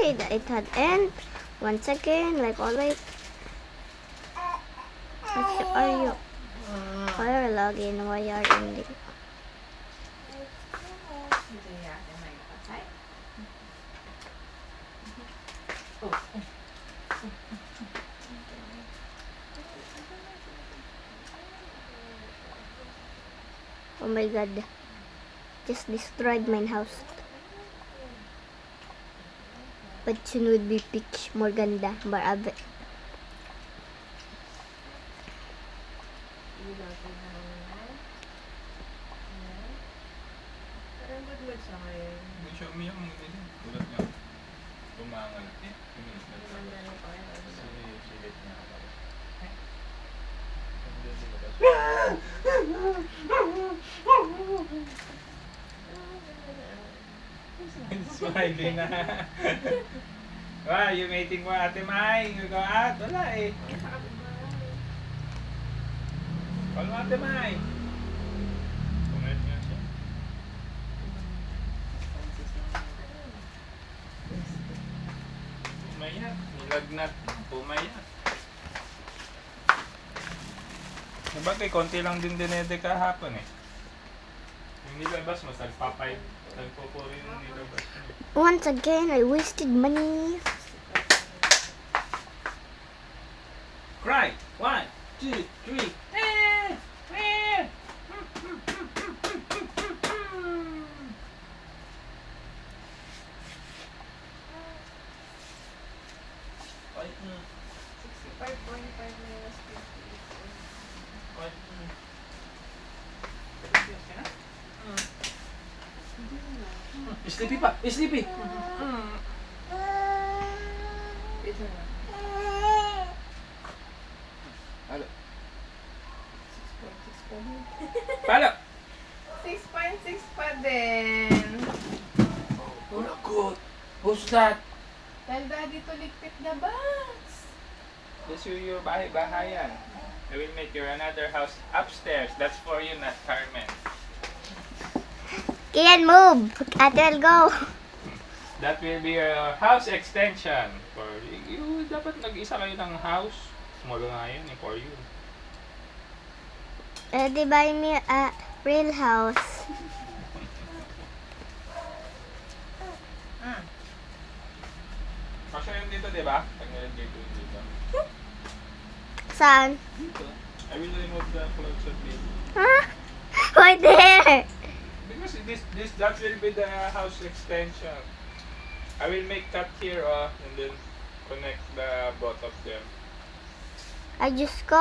Okay, it had end. Once again, like always. Are you? Why are you logging? Why are you in the... Oh my god. Just destroyed my house. But soon would be pitch more ganda. Marami. Hindi siya umiyak mo din. Ulat lang. Tumangal. Umiyak na talaga. Silit niya ako. Smiling na. Wah, yung meeting mo Ate Mai. You go out. Wala eh. Call mo Ate Mai. Pumayat nga siya. Pumayat. Nilagnat. Pumayat. Sabagay, konti lang din dinede kahapon eh. Yung nilabas mo, tagpapay. Tagpupuri yung nilabas mo. Once again, I wasted money. Cry! 1, 2, 3. Sleepy pa! Sleepy! Halo. Palo! 6.6 pa din. Oh, good. Who's that? Tell daddy to ligpit the box. That's your bahay-bahayan. I will make you another house upstairs. That's for you, not Carmen. Kian, move. Adel, go. That will be your house extension. For you, dapat nag-isa kayo ng house. Small nga yun eh, for you. They buy me a real house. Kasi yun dito, di ba? Pag nilagay ko yun dito. Saan? Dito. I will remove the clothes of me. Huh? Why there? Because that will be the house extension. I will make cut here, and then connect the both of them. Ay, Diyos ko.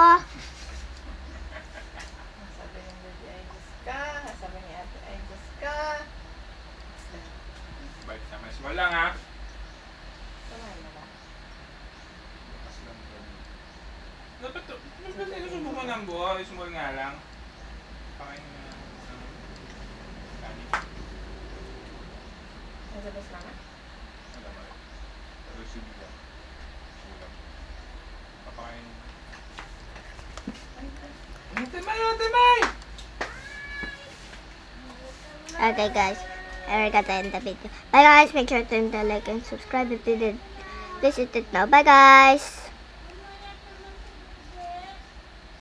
Sabi ni daddy ay Diyos ka. Sabi ni ate ay Diyos ka. Bite naman. Small lang ha. Samahin mo na. Bukas lang to. Dapat to. Dapat susubukan ng buo. Small nga lang. Pakain mo na. Kanin. Nasa bus lang ah? Wala ba? Pero sige lang. Sulam. Papakain. Ate May! Ate May! Okay, guys. I got to end the video. Bye, guys. Make sure to hit the like and subscribe if you did. This is it now. Bye, guys.